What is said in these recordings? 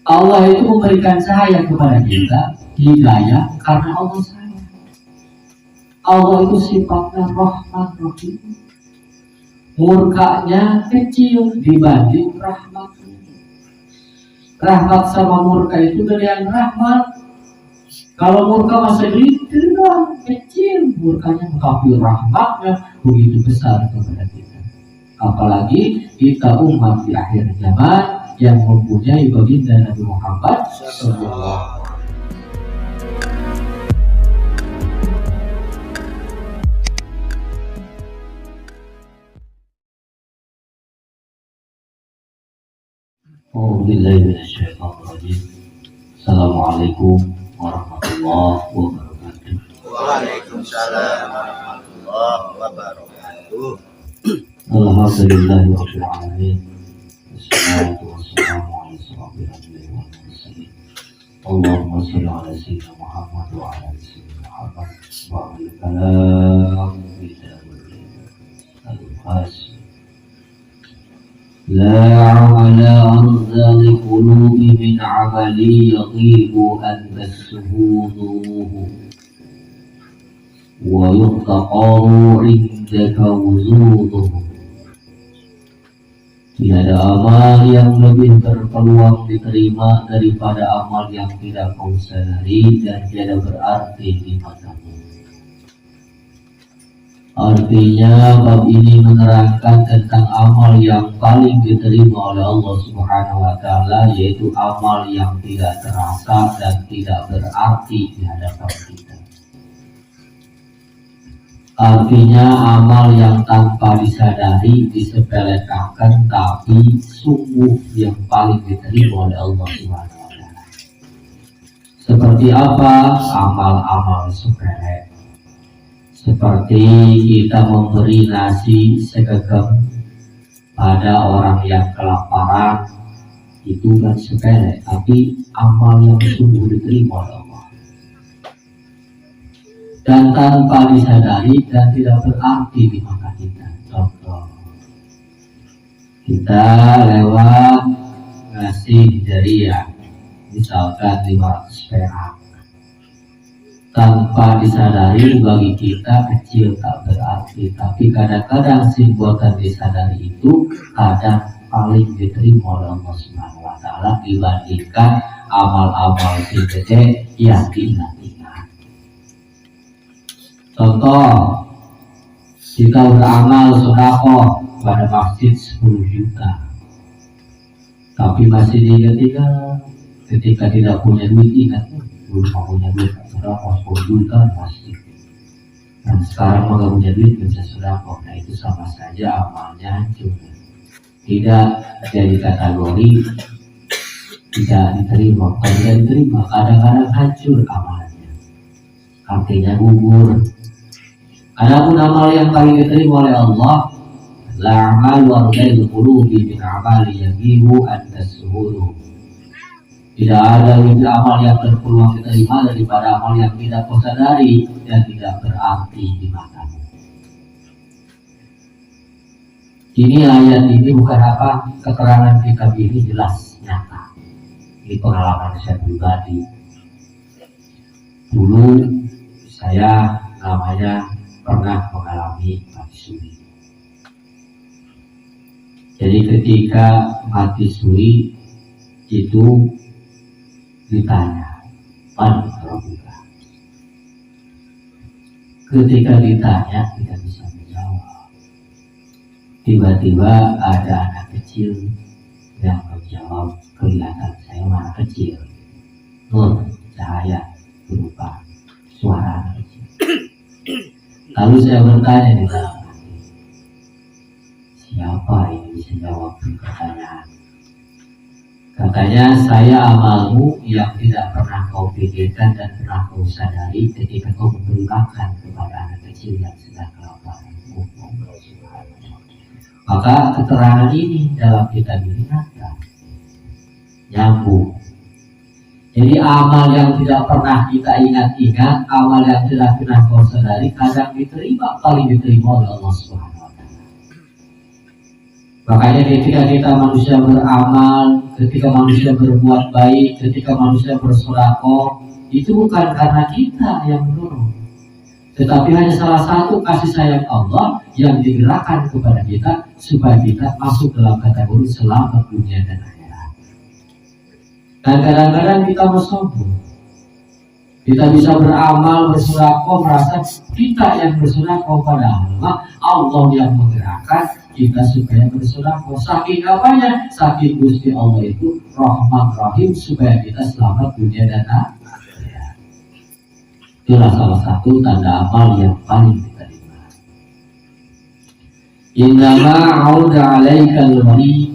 Allah itu memberikan cahaya kepada kita, hidayah, karena Allah sayang. Allah itu sifatnya Rahman Rahim. Murkanya kecil dibanding rahmatnya. Rahmat sama murka itu gedean rahmat. Kalau murka masih dikira kecil, murkanya mengkafir, rahmatnya begitu besar kepada kita. Apalagi kita umat di akhir zaman yang mempunyai baginda Nabi Muhammad sallallahu. Assalamualaikum warahmatullahi wabarakatuh. Waalaikumsalam warahmatullahi wabarakatuh. Alhamdulillahirabbil alamin. Wassalatu wassalamu ala asyrofil anbiya'i wal mursalin. Allahumma shalli ala sayyidina Muhammad wa ala ali sayyidina Muhammad wa ala kalam al-qas. لا عمل أرض القلوب من عملي يطيب أن تسهوله ويفتقر عندك وزوده. Tidak ada amal yang lebih berpeluang diterima daripada amal yang tidak kau sadari dan tidak berarti di matamu. Artinya bab ini menerangkan tentang amal yang paling diterima oleh Allah Subhanahu wa taala, yaitu amal yang tidak terasa dan tidak berarti di hadapan kita. Artinya amal yang tanpa disadari, disepelekan, tapi sungguh yang paling diterima oleh Allah Subhanahu wa taala. Seperti apa? Amal-amal sepele. Seperti kita memberi nasi segegem pada orang yang kelaparan, itu kan sepele, tapi amal yang sungguh diterima oleh Allah. Dan tanpa disadari dan tidak berarti di mata kita. Contoh, kita lewat ngasih jariah, misalkan 500 perak. Tanpa disadari bagi kita kecil tak berarti, tapi kadang-kadang si buatan disadari itu kadang paling diterima oleh Allah Subhanahu wa taala dibandingkan amal-amal si gede yang diingat-ingat. Contoh, kita beramal sedekah pada masjid 10 juta, tapi masih diingat-ingat. Ketika tidak punya duit, ingat dulu mau punya duit sedekah 10 juta masih. Dan sekarang mau gak punya duit bisa sedekah, nah itu sama saja amalnya hancur. Tidak jadi kategori tidak diterima. Kalau tidak diterima, kadang-kadang hancur amalnya, artinya gugur. Adapun amal yang paling diterima oleh Allah, la amalu ardil qulubi min amali yajibu an tashuhu. Tidak ada amal yang berpeluang diterima daripada amal yang tidak kau sadari dan tidak berarti di matamu. Ini ayat ini bukan apa, keterangan kita ini jelas nyata. Ini pengalaman saya pribadi. Dulu saya namanya pernah mengalami mati suri. Jadi ketika mati suri itu ditanya, "Man rabbuka?" Ketika ditanya tidak bisa menjawab. Tiba-tiba ada anak kecil yang menjawab, kelihatan saya anak kecil. Nur, cahaya berupa suara anak kecil. Lalu saya bertanya di dalam hati, siapa yang bisa jawab pertanyaan? Katanya, saya amalmu yang tidak pernah kau pikirkan dan pernah kau sadari ketika kau memberi makan kepada anak kecil yang sedang kelaparan. Maka keterangan ini dalam kitab ini nyambung. Jadi amal yang tidak pernah kita ingat-ingat, amal yang tidak pernah kau sadari, kadang diterima, paling diterima oleh Allah Subhanahu wa taala. Makanya ketika kita manusia beramal, ketika manusia berbuat baik, ketika manusia bersedekah, itu bukan karena kita yang mendorong, tetapi hanya salah satu kasih sayang Allah yang digerakkan kepada kita supaya kita masuk dalam kategori selamat dunia dan akhirat. Dan kadang-kadang kita bersombong, kita bisa beramal bersedekah merasa kita yang bersedekah, padahal Allah yang menggerakkan kita supaya bersedekah. Saking apanya? Saking Gusti Allah itu Rahman Rahim supaya kita selamat dunia dan akhirat. Itulah salah satu tanda amal yang paling diterima. Innama auda alaikal warid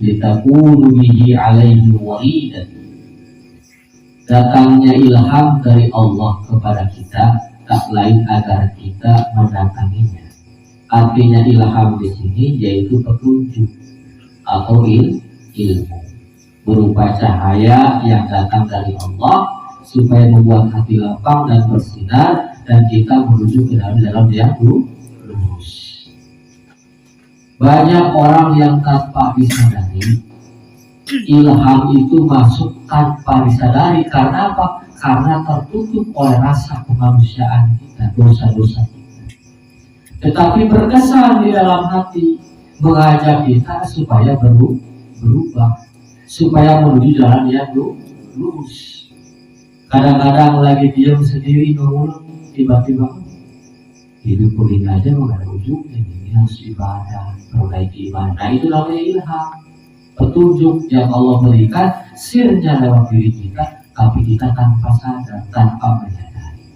litakunu bihi alaihi waridan. Datangnya ilham dari Allah kepada kita tak lain agar kita mendatanginya. Artinya ilham di sini yaitu petunjuk atau ilmu berupa cahaya yang datang dari Allah supaya membuat hati lapang dan bersinar dan kita menuju ke dalam yang lurus. Banyak orang yang tanpa disadari ilham itu masuk tanpa disadari. Karena apa? Karena tertutup oleh rasa kemanusiaan kita, dosa-dosa kita. Tetapi berkesan di dalam hati mengajak kita supaya berubah, supaya menuju jalan yang lurus. Kadang-kadang lagi diam sendiri nongol, tiba-tiba hidup kuning aja nggak ada ujungnya. Ini harus ibadah, perbaiki ibadah. Nah, itu namanya ilham, petunjuk yang Allah berikan sirnya lewat diri kita, tapi kita tanpa sadar, tanpa menyadari.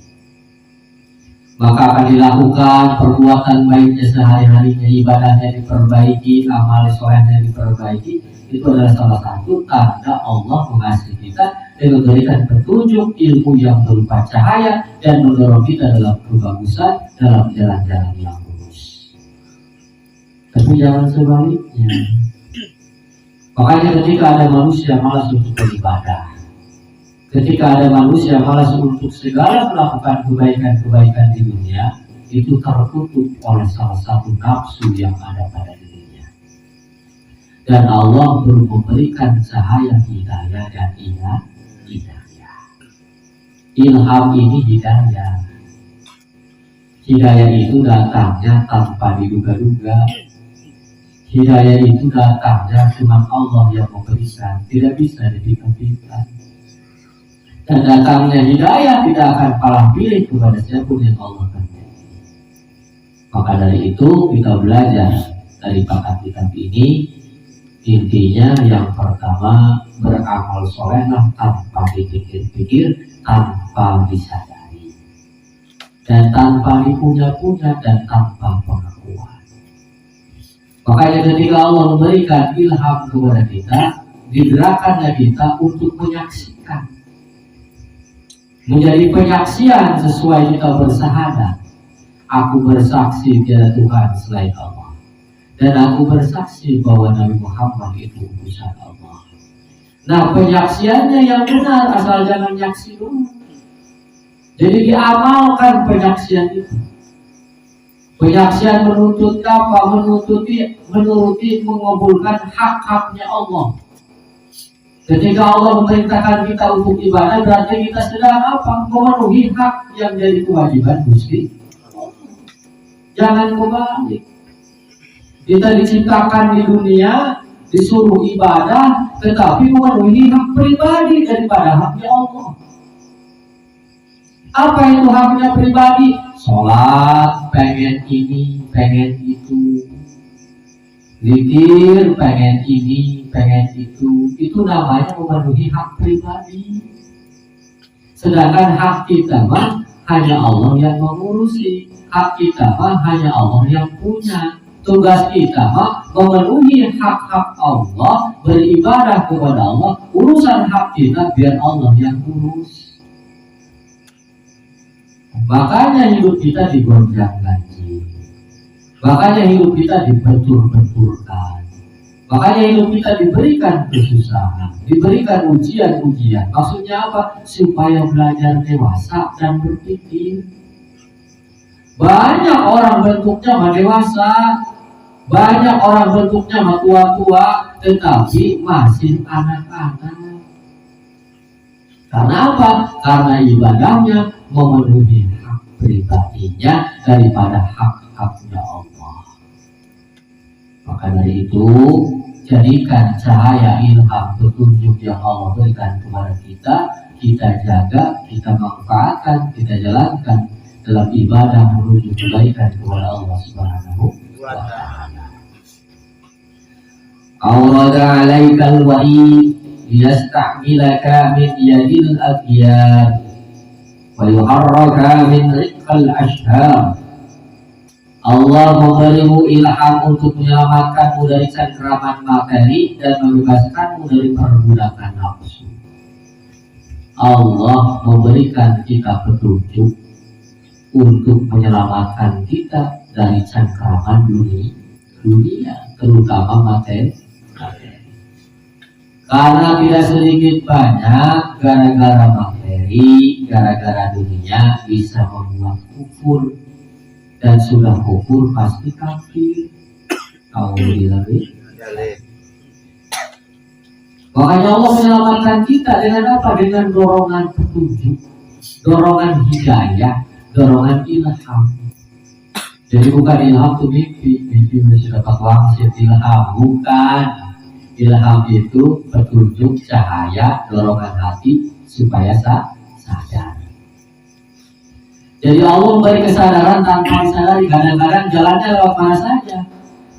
Maka akan dilakukan perbuatan baiknya sehari-harinya, ibadahnya diperbaiki, amal solehnya diperbaiki. Itu adalah salah satu tanda Allah mengasihi kita dengan memberikan petunjuk ilmu yang berupa cahaya dan mendorong kita dalam kebagusan, dalam jalan-jalan yang lurus. Tapi jangan sebaliknya. Makanya ketika ada manusia malas untuk beribadah, ketika ada manusia malas untuk segala melakukan kebaikan-kebaikan di dunia, itu tertutup oleh salah satu nafsu yang ada pada dirinya. Dan Allah belum memberikan cahaya hidayah dan hidayah. Ilham ini hidayah. Hidayah itu datangnya tanpa diduga-duga. Hidayah itu datangnya cuma Allah yang memberikan, tidak bisa dipikirkan. Dan datangnya hidayah tidak akan kalah pilih kepada siapapun yang Allah kehendaki. Maka dari itu kita belajar dari paket kitab ini. Intinya yang pertama, beramal solehlah tanpa dipikir-pikir, tanpa disadari, dan tanpa dipunya-punya, dan tanpa pengakuan. Makanya ketika Allah memberikan ilham kepada kita, digerakkannya kita untuk menyaksikan, menjadi penyaksian sesuai kita bersahadat. Aku bersaksi tiada Tuhan selain Allah, dan aku bersaksi bahwa Nabi Muhammad itu utusan Allah. Nah, penyaksiannya yang benar, asal jangan nyaksi dulu. Jadi diamalkan penyaksian itu. Penyaksian menuntut apa? Menuruti mengabulkan hak-haknya Allah. Ketika Allah memerintahkan kita untuk ibadah, berarti kita sedang apa? Memenuhi hak yang jadi kewajiban Gusti. Jangan kebalik. Kita diciptakan di dunia, disuruh ibadah, tetapi memenuhi hak pribadi daripada haknya Allah. Apa itu haknya pribadi? Sholat, pengen ini, pengen itu. Zikir, pengen ini, pengen itu. Itu namanya memenuhi hak pribadi. Sedangkan hak kita mah hanya Allah yang mengurusi. Hak kita mah hanya Allah yang punya. Tugas kita mah memenuhi hak-hak Allah, beribadah kepada Allah. Urusan hak kita biar Allah yang urus. Makanya hidup kita digonjang-ganjing. Makanya hidup kita dibentur-benturkan. Makanya hidup kita diberikan kesusahan, diberikan ujian-ujian. Maksudnya apa? Supaya belajar dewasa dan berpikir. Banyak orang bentuknya dewasa, Banyak orang bentuknya tua-tua, tetapi masih anak-anak. Karena apa? Karena ibadahnya memenuhi hak pribadinya daripada hak-haknya Allah. Maka dari itu, jadikan cahaya ilham petunjuk yang Allah berikan kepada kita jaga, kita manfaatkan, kita jalankan dalam ibadah menuju kebaikan kepada Allah Subhanahu wa Ta'ala. Awrada 'alaikal wa'id liyasta'milaka min yadil abyad wa yuharraka min riqqal ashhar. Allah memberimu ilham untuk menyelamatkanmu dari cengkraman materi dan membebaskanmu dari perbudakan nafsu. Allah memberikan kita petunjuk untuk menyelamatkan kita dari cengkraman dunia, terutama materi. Karena tidak sedikit banyak gara-gara materi, gara-gara dunia bisa membuat kufur, dan sudah kufur pasti kafir. Alhamdulillah. Makanya Allah menyelamatkan kita dengan apa? Dengan dorongan petunjuk, dorongan hidayah, dorongan ilham. Jadi bukan ilham itu mimpi sudah dapat wangsit. Ilham bukan. Ilham itu petunjuk, cahaya, dorongan hati supaya sadar. Jadi Allah memberi kesadaran tanpa disadari. Kadang-kadang jalannya lewat mana saja.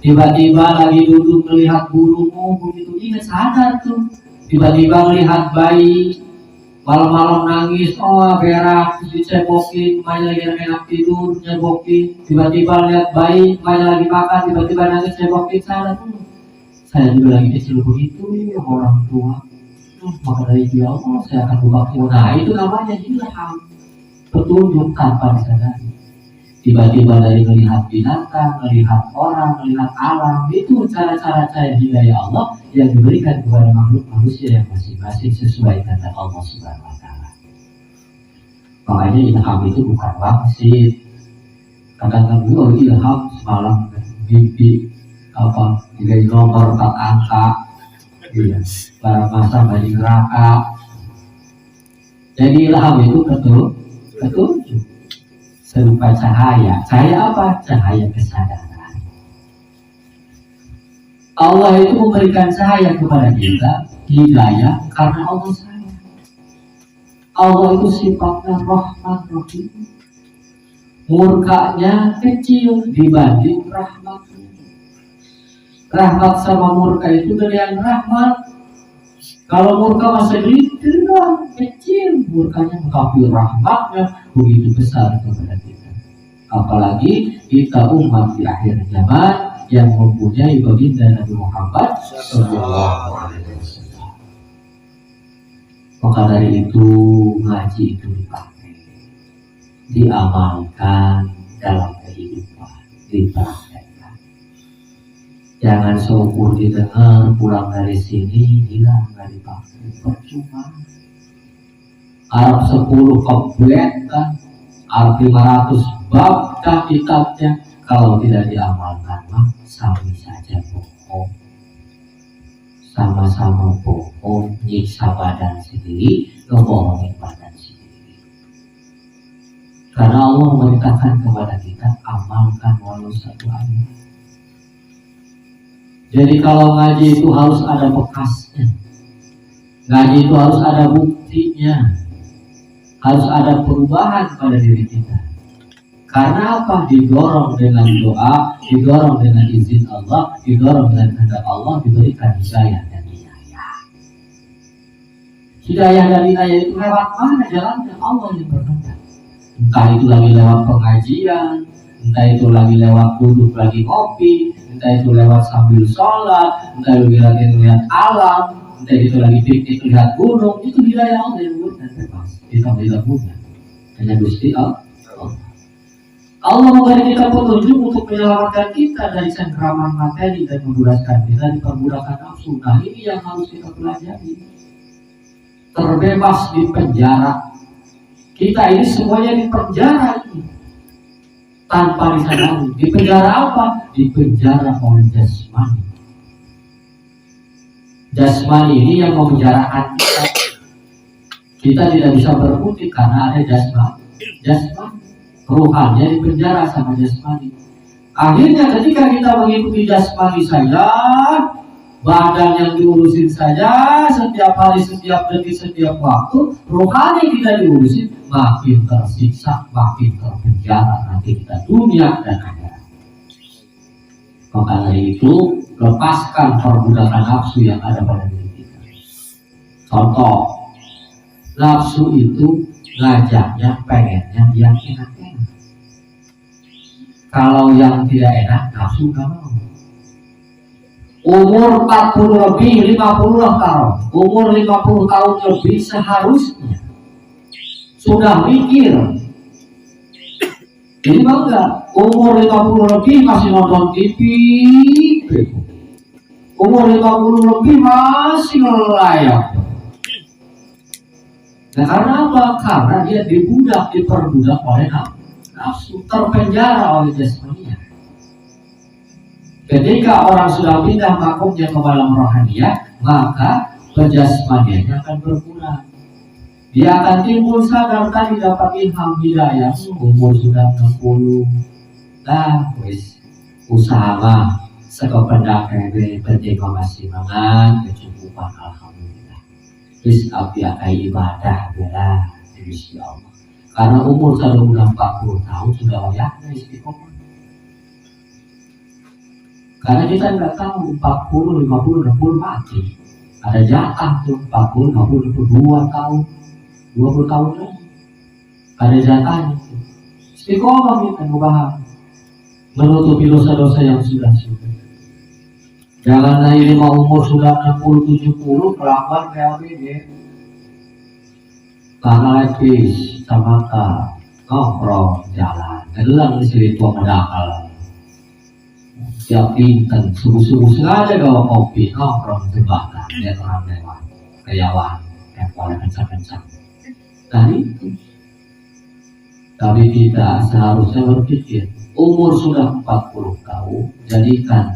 Tiba-tiba lagi duduk melihat burung, begitu ingat sadar tuh. Tiba-tiba melihat bayi malam-malam nangis, berak, dicebokin, main lagi enak tidur, nyebokin. Tiba-tiba lihat bayi, main lagi makan, tiba-tiba nangis, cebokin, sadar tuh. Saya juga lagi kecil begitu, orang tua. Maka dari dia Allah saya akan buka pintu. Nah itu namanya ilham, petunjuk tanpa disadari. Tiba-tiba dari melihat binatang, melihat orang, melihat alam, itu cara-cara hidayah Allah yang diberikan kepada makhluk manusia yang masing-masing sesuai kehendak Allah Subhanahu wa Ta'ala. Makanya ilham itu bukan wangsit. Kadang-kadang ilham semalam mimpi tiga nomor 4 angka, iya, barang masa bagi neraka. Jadi ilham itu betul serupa cahaya. Cahaya apa? Cahaya kesadaran. Allah itu memberikan cahaya kepada kita, hidayah, karena Allah sayang. Allah itu sifatnya Rahman Rahim. Murkanya kecil dibanding rahmatnya. Rahmat sama murka itu dari rahmat. Kalau murka masih gede doang, kecil, murkanya mengkafir, rahmatnya begitu besar kepada kita. Apalagi kita umat di akhir zaman yang mempunyai baginda Nabi Muhammad Sallallahu Alaihi Wasallam. Maka dari itu ngaji itu dipakai, diamalkan dalam kehidupan, dipraktekkan. Jangan seukur didengar, pulang dari sini hilang, nggak dipakai, percuma. Arab 10 komplit kan, Arab 500 bab dan kitabnya, kalau tidak diamalkan mah sami saja bohong. Sama-sama bohong, nyiksa badan sendiri, ngebohongin badan sendiri. Karena Allah memerintahkan kepada kita, amalkan walau satu ayat. Jadi kalau ngaji itu harus ada bekasnya, ngaji itu harus ada buktinya, harus ada perubahan pada diri kita. Karena apa? Didorong dengan doa, didorong dengan izin Allah, didorong dengan kehendak Allah, diberikan hidayah dan hidayah. Hidayah dan hidayah itu lewat mana jalannya? Allah yang berkehendak. Entah itu lagi lewat pengajian, entah itu lagi lewat duduk lagi ngopi, entah itu lewat sambil sholat, entah itu lagi melihat alam, entah itu lagi piknik lihat gunung. Itu hidayah Allah yang berikan bebas. Kita tidak punya, hanya Gusti Allah. Allah memberi kita petunjuk untuk menyelamatkan kita dari cengkraman materi dan membebaskan kita dari perbudakan nafsu. Nah ini yang harus kita pelajari. Terbebas di penjara. Kita ini semuanya di penjara ini. tanpa disadari. Di penjara apa? Di penjara oleh jasmani. Jasmani ini yang memenjarakan kita. Kita tidak bisa berkutik karena ada jasmani. Ruhannya di penjara sama jasmani. Akhirnya ketika kita mengikuti jasmani saja, badan yang diurusin saja, setiap hari, setiap detik, setiap waktu, rohani kita diurusin, makin tersiksa, makin terpenjara nanti kita dunia dan akhirat. Maka dari itu, lepaskan perbudakan nafsu yang ada pada diri kita. Contoh, nafsu itu ngajaknya, pengennya yang enak-enak. Kalau yang tidak enak, nafsu gak mau. Umur 40 lebih, 50 tahun, umur 50 tahun lebih seharusnya sudah mikir. Jadi bangga, umur 50 lebih masih nonton TV, umur 50 lebih masih ngelayap. Nah karena apa? Karena dia diperbudak oleh nafsu, terpenjara oleh jasmaninya. Ketika orang sudah pindah makomnya ke dalam rohaniah, maka kejasmaniannya akan berkurang. Dia akan timbul sadar tadi dapat ilham hidayah, umur sudah 60. Nah, wis usaha mah sekependak kebe penting masih mangan kecukupan alhamdulillah. Wis abdi akai ibadah bela Gusti Allah. Karena umur sudah 40 tahun sudah wayahna istiqomah. Karena kita nggak tahu 40, 50, 60 mati. Ada jatah tuh 40, 50, 22 tahun, 20 tahun lagi. Ada jatahnya. Istiqomah kita membahas menutupi dosa-dosa yang sudah. Jangan naik umur sudah 60, 70 kelakuan kayak begini. Karena lepis, samata, nongkrong, jalan. Kedelang istri tua medakal. Tiap pinten, subuh-subuh sengaja gawa kopi, nongkrong terbakar, lihat orang lewat, kayawan, pola kencang-kencang. Nah itu. Tapi kita seharusnya berpikir, umur sudah 40 tahun, jadikan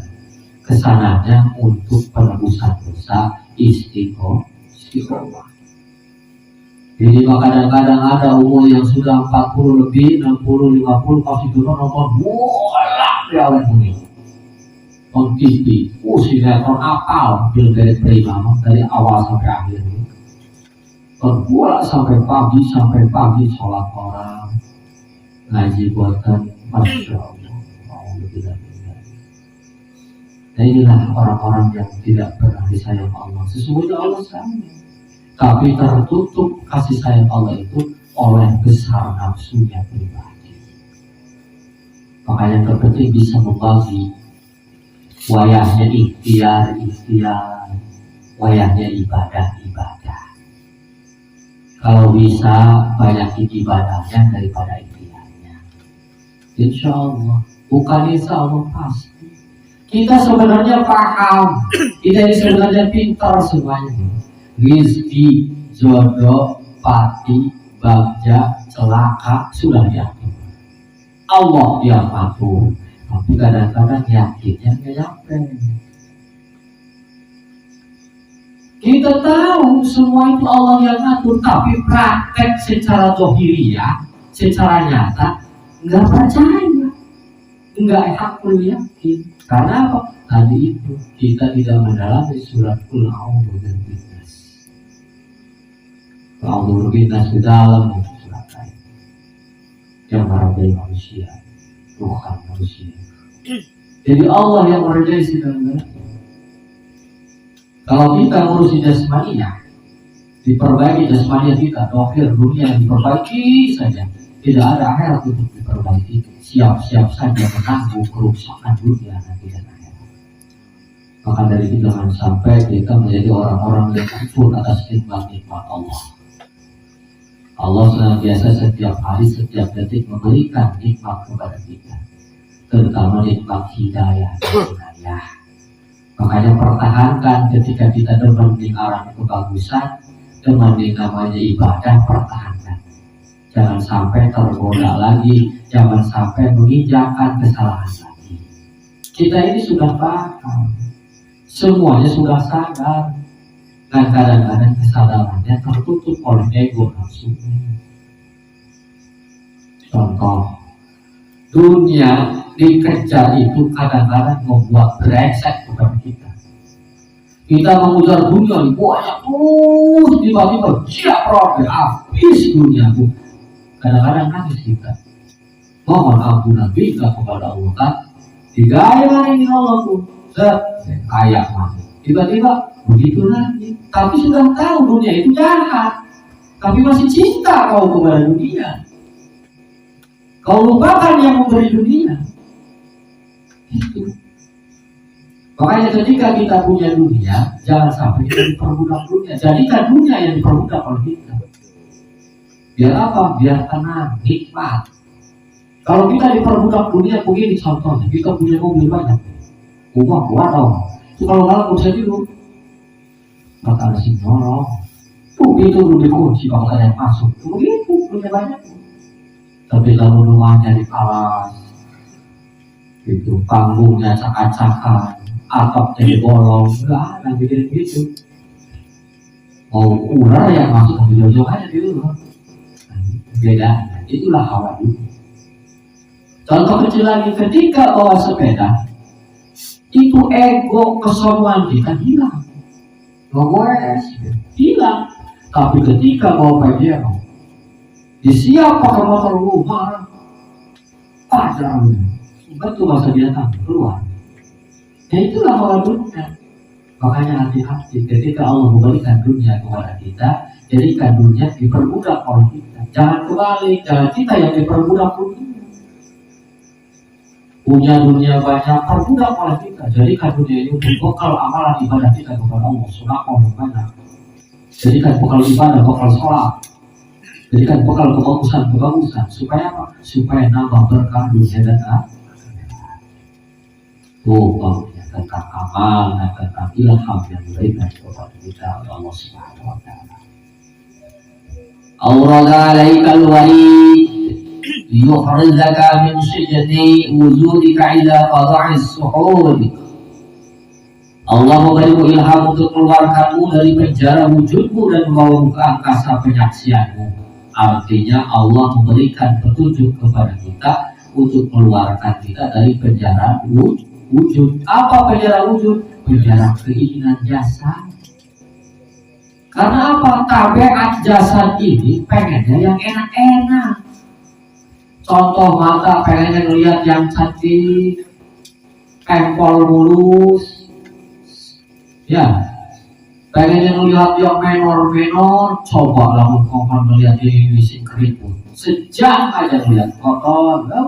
kesananya untuk penebusan dosa istiqomah. Jadi kadang-kadang ada umur yang sudah 40 lebih, 60, 50, pasti dulu nonton bola di awal bumi. On TV, sinetron apal film dari prima dari awal sampai akhir. Bola sampai pagi sholat orang, ngaji buatan, masya Allah, mau lebih lagi. Nah inilah orang-orang yang tidak pernah disayang Allah. Sesungguhnya Allah sayang, tapi tertutup kasih sayang Allah itu oleh besar nafsunya pribadi. Makanya terpenting bisa membagi. Wayahnya ikhtiar, wayahnya ibadah. Kalau bisa banyakin ibadahnya daripada ikhtiarnya. Insya Allah, bukan insya Allah pasti. Kita sebenarnya paham, kita ini sebenarnya pintar semuanya. Rizki, jodoh, pati, bagja, celaka sudah diatur. Allah yang atur. Tapi kadang-kadang yakinnya nggak nyampe. Kita tahu semua itu Allah yang ngatur, tapi praktek secara zohiriyah, secara nyata nggak percaya, nggak hakul yakin. Karena apa? Tadi itu kita tidak mendalami surat Qul A'udzu Birabbinas. A'udzu Birabbinas di dalam surat lain yang merajai manusia, Tuhan manusia. Jadi Allah yang merajai segala-galanya. Kalau kita ngurusi jasmaninya, diperbaiki jasmaninya kita, dohir dunia yang diperbaiki saja, tidak ada akhirat untuk diperbaiki. Siap-siap saja menanggung kerusakan dunia nanti dan akhirat. Maka dari itu jangan sampai kita menjadi orang-orang yang kufur atas nikmat-nikmat Allah. Allah senantiasa setiap hari, setiap detik memberikan nikmat kepada kita, terutama nikmat hidayah dan hidayah. Makanya pertahankan ketika kita demen arah kebagusan, demen namanya ibadah, pertahankan. jangan sampai tergoda lagi, jangan sampai menginjakkan kesalahan lagi. Kita ini sudah paham, semuanya sudah sadar, dan kadang-kadang kesadarannya tertutup oleh ego nafsu. Contoh, dunia dikejar itu kadang-kadang membuat brengsek kepada kita. Kita mengejar dunia banyak terus, tiba-tiba siap problem, habis dunia bu. Kadang-kadang nangis kita, mohon ampunan kita kepada Allah kan. Digaya mana ini Allah bu, kayak mana? Tiba-tiba begitu lagi. Tapi sudah tahu dunia itu jahat, tapi masih cinta kau kepada dunia. Kau lupakan yang memberi dunia. Itu. Makanya ketika kita punya dunia, jangan sampai kita diperbudak dunia. Jadikan dunia yang diperbudak oleh kita. Biar apa? Biar tenang, nikmat. Kalau kita diperbudak dunia, begini contohnya, kita punya mobil banyak, rumah dong. Itu kalau malam bisa tidur, maka ada si nyolong. Itu dulu dikunci kalau ada yang masuk. Begitu, punya banyak. Tapi kalau rumahnya di alas, itu panggungnya acak-acakan, atapnya bolong, enggak ada bikin gitu. Mau ular yang masuk ke jauh-jauh aja dulu. Beda, itulah hawa dulu. Contoh kecil lagi, ketika bawa sepeda, itu ego kesombongan kita hilang, hilang. Tapi ketika bawa Pajero, disiap pakai motor rumah, pacar, betul masa dia keluar. Ya itulah hawa dunia. Makanya hati-hati ketika Allah memberikan dunia kepada kita, jadikan dunia diperbudak oleh kita. Jangan kebalik, jangan kita yang diperbudak dunia. Punya dunia banyak, perbudak oleh kita. Jadikan dunia ini bekal amalan ibadah kita kepada Allah. Sunakon yang banyak. Jadikan bekal ibadah, bekal sholat. Jadikan bekal kebagusan. Supaya apa? Supaya nambah berkah dunia dan akhirat. Tuh, tentang amal dan tentang ilham yang diberikan kepada kita oleh Allah Subhanahu wa Ta'ala. Awrada alaikal walid liyukhrijaka min sijni wujudika ila qada'is suhud. Allah memberimu ilham untuk keluarkanmu dari penjara wujudmu dan membawamu ke angkasa penyaksianmu. Artinya Allah memberikan petunjuk kepada kita untuk keluarkan kita dari penjara wujud. Apa penjara wujud? Penjara keinginan jasad. Karena apa? Tabiat jasad ini pengennya yang enak-enak. Contoh mata pengennya ngelihat yang cantik, empol mulus, ya. Pengennya ngelihat yang menor-menor, coba lah kau melihat ini sing keriput. Sejam aja ngelihat kotor, gak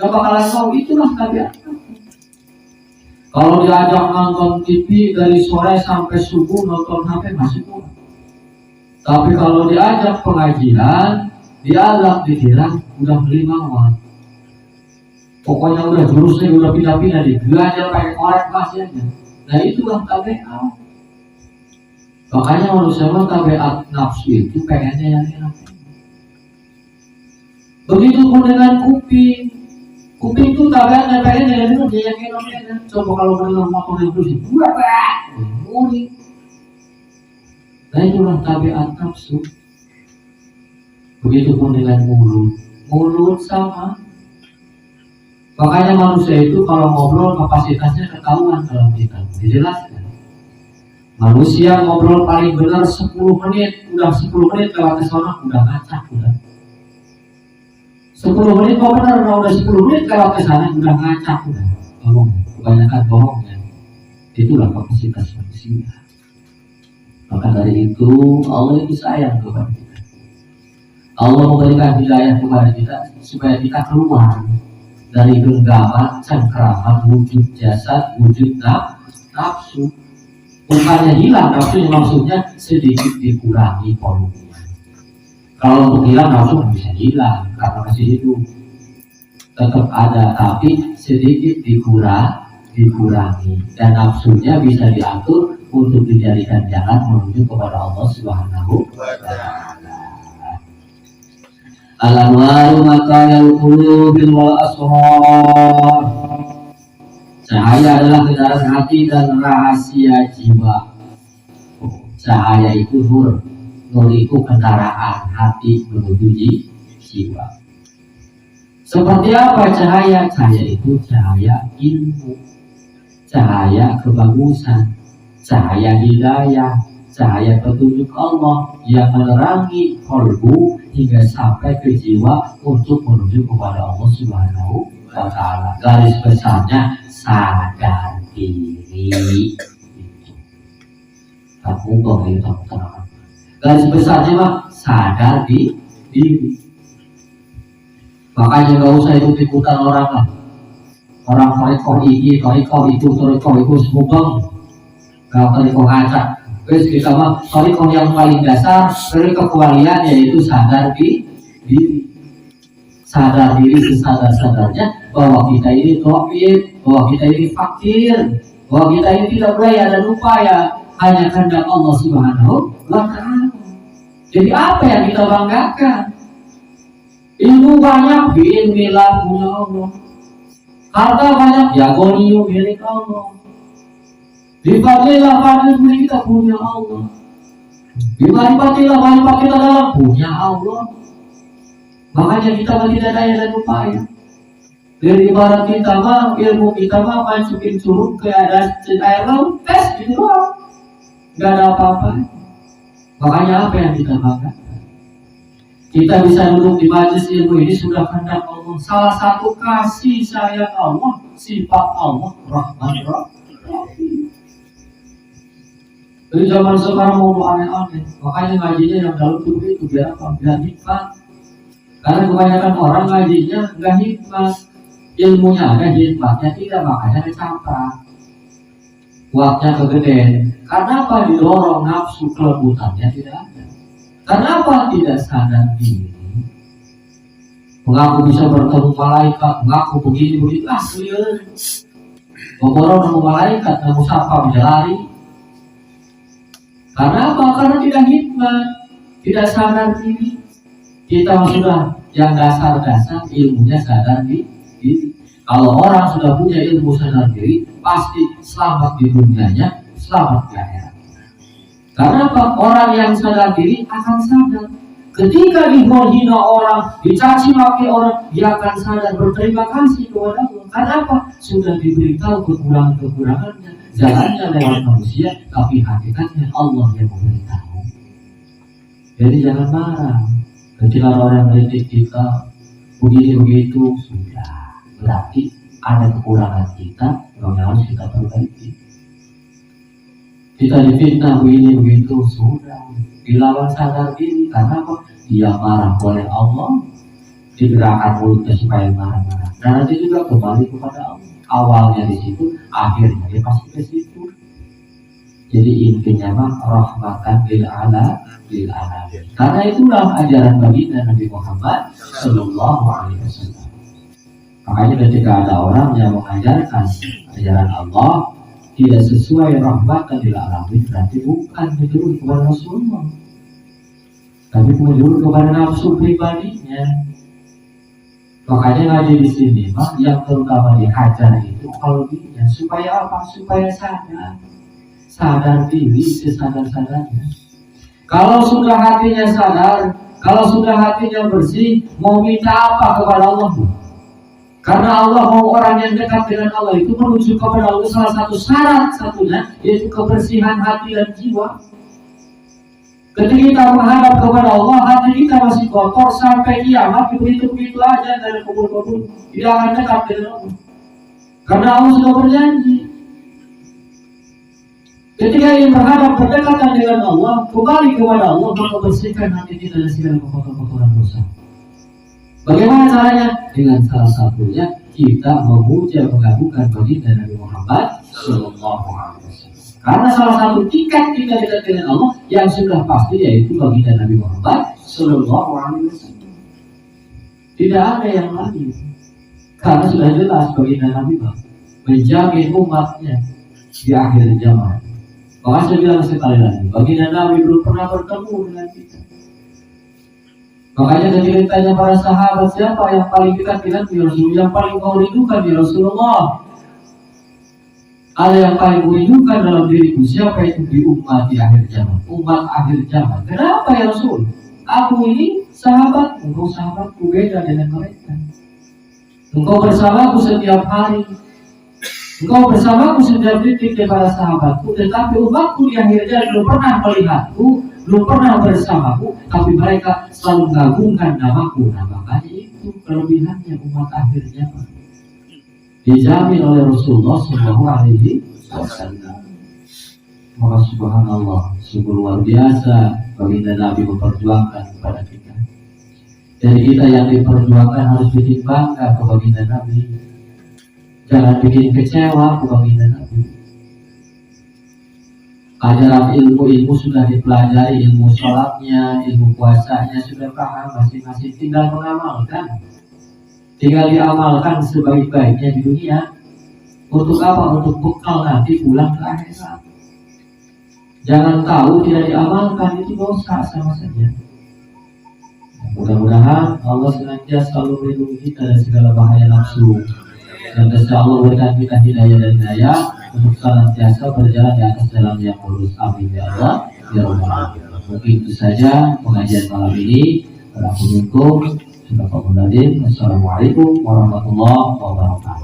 bakalan tahu. Itulah tabiat. Kalau diajak nonton TV dari sore sampai subuh nonton HP masih kurang. Tapi kalau diajak pengajian, diajak dikira udah 5 watt. Pokoknya udah jurusnya udah pindah-pindah, digajar pakai korek masih aja. Nah itulah tabiat. Makanya manusia tabiat nafsu itu pengennya yang enak. Begitupun dengan kuping. Kuping itu tabiatnya pengennya yang enak. Coba kalau mendengar motor yang terus muring. Nah itulah tabiat nafsu. Begitupun dengan mulut sama. Makanya manusia itu kalau ngobrol kapasitasnya ketahuan dalam kita, dijelaskan. Manusia ngobrol paling benar 10 menit, udah 10 menit lewat ke sana udah ngacak udah. 10 menit kok benar, udah 10 menit lewat ke sana udah ngacak udah. Bohong, kebanyakan bohong ya. Itulah kapasitas manusia. Maka dari itu Allah itu sayang kepada kita. Allah memberikan hidayah kepada kita supaya kita keluar dari genggaman, cengkraman, wujud jasad, wujud nafsu. Bukannya hilang nafsunya, maksudnya sedikit dikurangi volumenya. Kalau untuk hilang nafsu bisa hilang karena masih hidup, tetap ada, tapi sedikit dikurangi dan nafsunya bisa diatur untuk dijadikan jalan menuju kepada Allah Subhanahu wa Ta'ala. Al-anwaru makanal qulubil wal asrar. Cahaya adalah kendaraan hati dan rahasia jiwa. Cahaya itu nur. Nur itu kendaraan hati menuju jiwa. Seperti apa cahaya? Cahaya itu cahaya ilmu, cahaya kebagusan, cahaya hidayah, cahaya petunjuk Allah yang menerangi kalbu hingga sampai ke jiwa untuk menuju kepada Allah Subhanahu wa Ta'ala. Garis besarnya sadar diri. Kamu boleh teman-teman. Garis besarnya mah sadar diri. Makanya nggak usah ikut-ikutan orang lah. Orang torikoh ini, torikoh itu semubang. Kalau torikoh ngacak. Terus kita mah torikoh yang paling dasar dari kekualian yaitu sadar diri. Sadar diri sesadar-sadarnya bahwa kita ini dhaif, bahwa kita ini fakir, bahwa kita ini tidak berdaya dan upaya, hanya kehendak Allah Subhanahu wa Ta'ala. Jadi apa yang kita banggakan? Ilmu banyak, biilmilah punya Allah. Harta banyak, ya goniyo milik Allah. Difadlilah fadil kita punya Allah. Dimanfaatilah manfaat kita dalam punya Allah. Makanya kita tidak daya dan upaya. Dari ibarat kita mah, ilmu kita mah masukin curug ke air laut, tes gitu doang. Gak ada apa-apa. Makanya apa yang kita banggakan? Kita bisa duduk di majelis ilmu ini sudah kehendak Allah. Salah satu kasih sayang Allah, sifat Allah, Rahman Rahim. Jadi zaman sekarang mau aneh-aneh. Makanya ngajinya yang dalam tubuh itu biar apa? Biar hikmat. Karena kebanyakan orang ngajinya nggak hikmat, ilmunya ada, hikmatnya tidak, makanya dicampur. Kuatnya kegedean. Karena apa? Didorong nafsu, kelebutannya tidak ada. Kenapa tidak sadar diri? Mengaku bisa bertemu malaikat, mengaku begini, asli. Ngobrol sama malaikat, nemu sapa bisa lari. Karena apa? Karena tidak hikmat, tidak sadar diri. Kita sudah yang dasar-dasar ilmunya sadar diri. Kalau orang sudah punya ilmu sadar diri, pasti selamat di dunianya, selamat di akhirat. Karena apa? Orang yang sadar diri akan sadar. Ketika dihina orang, dicaci maki orang, dia akan sadar berterima kasih kepada Allah. Karena apa? Sudah diberitahu kekurangan-kekurangannya. Jalannya lewat manusia, tapi hakikatnya Allah yang memberitahu. Jadi jangan marah. Ketika orang melihat kita begitu sudah berarti ada kekurangan kita yang harus kita perbaiki. Kita difitnah begini begitu sudah dilawan sadar diri. Karena apa? Dia marah oleh Allah, digerakkan mulutnya supaya marah-marah. Dan nanti juga kembali kepada Allah. Awalnya di situ, akhirnya dia pasti ke situ. Jadi intinya mah rahmatan lil alamin. Karena itulah ajaran baginda Nabi Muhammad Sallallahu Alaihi Wasallam. Makanya ketika ada orang yang mengajarkan ajaran Allah tidak sesuai rahmatan lil alamin, berarti bukan menurut kepada Rasulullah, tapi menurut kepada nafsu pribadinya. Makanya ngaji di sini mah yang terutama dihajar itu qalbinya, supaya apa? Supaya sadar diri sesadar-sadarnya. Kalau sudah hatinya sadar, kalau sudah hatinya bersih, mau minta apa kepada Allah? Karena Allah mau orang yang dekat dengan Allah itu menuju kepada Allah, salah satu syarat satunya yaitu kebersihan hati dan jiwa. Ketika kita menghadap kepada Allah, hati kita masih kotor sampai kiamat, begitu-begitu aja dari kubur-kubur, tidak akan dekat dengan Allah. Karena Allah sudah berjanji. Ketika ingin berhadap berdekatan dengan Allah, kembali kepada Allah, maka bersihkan hati kita dari segala kotoran dosa. Bagaimana caranya? Dengan salah satunya kita memuja mengagungkan baginda Nabi Muhammad Sallallahu Alaihi Wasallam. Karena salah satu tingkat kita dekat dengan Allah yang sudah pasti yaitu baginda Nabi Muhammad Sallallahu Alaihi Wasallam. Tidak ada yang lain. Karena sudah jelas baginda Nabi menjamin umatnya di akhir zaman. Maka saya bilang sekali lagi, baginda Nabi belum pernah bertemu dengan kita. Makanya ketika ditanya para sahabat, siapa yang paling dekat dengan Rasul, yang paling kau rindukan di Rasulullah? Ada yang paling kurindukan dalam diriku, siapa itu? Di umat di akhir zaman, umat akhir zaman. Kenapa ya Rasul? Aku ini sahabat, engkau sahabatku, beda dengan mereka. Engkau bersamaku setiap hari, engkau bersamaku setiap detik para sahabatku, tetapi umatku di akhir zaman belum pernah melihatku, belum pernah bersamaku, tapi mereka selalu mengagungkan namaku. Nah, makanya itu kelebihannya umat akhir zaman, dijamin oleh Rasulullah SAW. Maka subhanallah, sungguh luar biasa baginda Nabi memperjuangkan kepada kita. Jadi kita yang diperjuangkan harus bikin bangga ke baginda Nabi. Jangan bikin kecewa ke baginda Nabi. Ajaran ilmu sudah dipelajari, ilmu sholatnya, ilmu puasanya sudah paham masing-masing, tinggal mengamalkan. Tinggal diamalkan sebaik-baiknya di dunia. Untuk apa? Untuk bekal nanti pulang ke akhirat. Jangan tahu tidak diamalkan, itu dosa sama saja. Mudah-mudahan Allah senantiasa selalu melindungi kita dari segala bahaya nafsu, dan insya Allah berikan kita hidayah dan hidayah untuk senantiasa berjalan di atas jalan yang lurus. Amin ya Allah ya Rabbal alamin. Mungkin itu saja pengajian malam ini. Assalamualaikum warahmatullahi wabarakatuh.